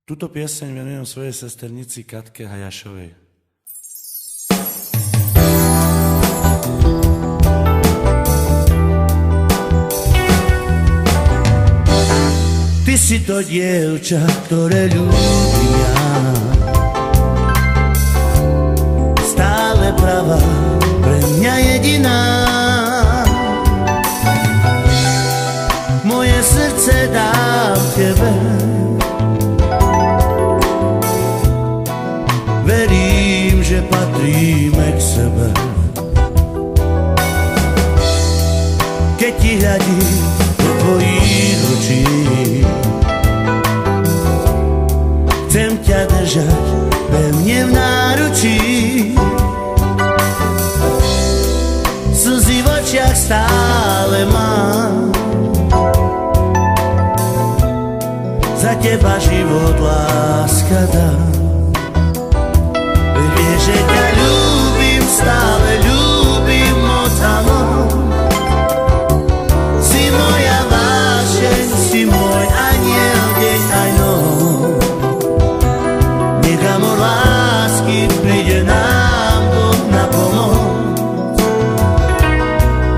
Túto pieseň venujem svojej sesternici Katke Hajašovej. Ty si to dievča, ktoré ľúbim ja. Stále pravá, pre mňa jediná. Moje srdce dám tebe. Verím, že patríme k sebe. Keď ti hľadím do tvojich očí, chcem ťa držať pevne v náručí. Slzy v očiach stále mám. Za teba život láska dám. Vieš, že ťa ľúbim, stále ľúbim moc a moc. Si moja vášeň, si môj aniel, deň aj noc. Nech amor lásky príde nám Boh na pomoc.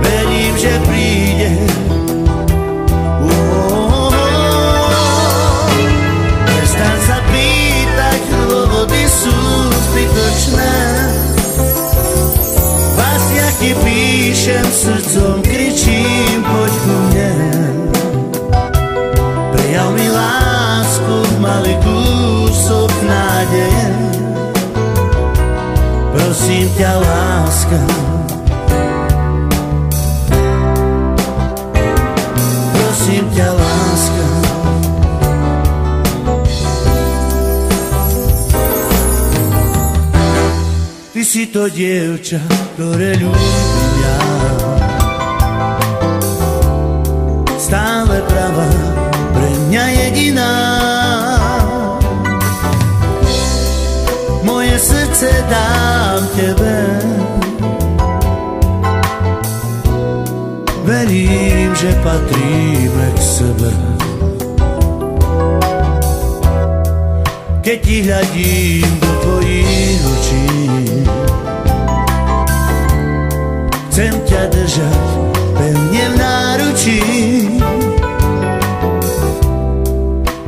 Verím, že príde. Prestaň sa pýtať, dôvody sú zbytočné. Básniaky píšem, srdcom kričím, poď ku mne. Prejav mi lásku, malý kúsok nádeje. Prosím ťa, láska. Prosím ťa, láska. Ty si to dievča, ktoré ľúbim ja. Stále pravá, pre mňa jediná. Moje srdce dám tebe. Verím, že patríme k sebe. Keď ti hľadím do tvojich očí, chcem ťa držať pevne v náručí.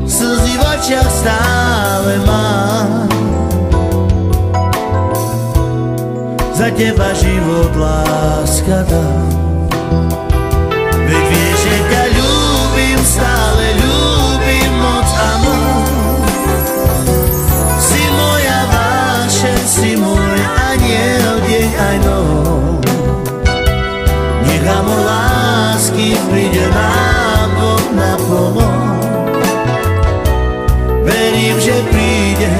Slzy v očiach stále mám. Za teba život láska dám. Veď vieš, že ťa ľúbim, stále ľúbim moc a moc. Si moja vášeň, si môj aniel, deň aj noc. Nech amor lásky príde nám Boh na pomoc. Verím, že príde.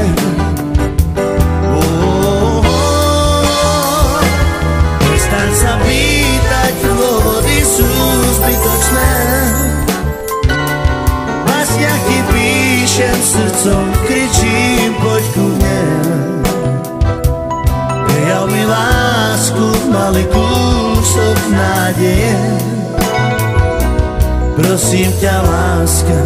Prestaň sa pýtať, dôvody sú zbytočné. Básniaky píšem, srdcom kričím, poď ku mne. Prejav mi lásku, malý kúsok nádeje. Prosím ťa, láska.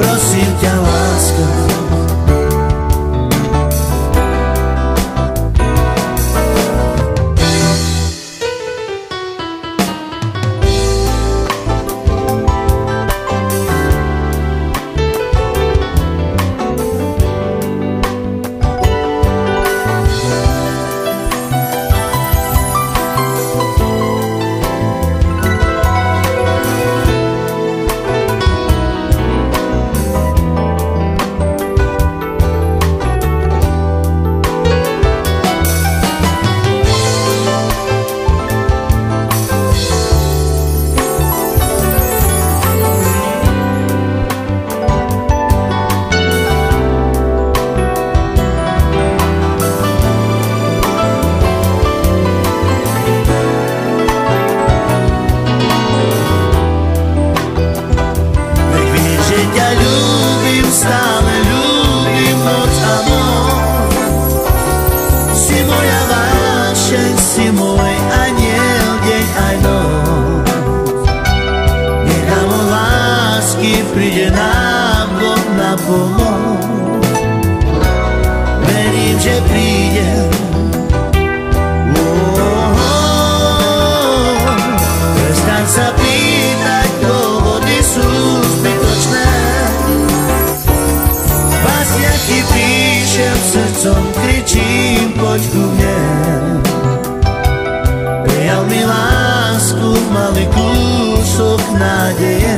Prosím ťa, láska. príde nám Boh na pomoc. Verím, že príde. Prestaň sa pýtať, dôvody sú zbytočné. Básniaky píšem, srdcom kričím, poď ku mne. Prijal mi lásku, malý kúsok nádeje.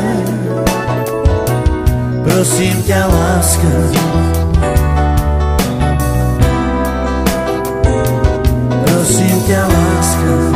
Prosím ťa, láska, prosím ťa, láska.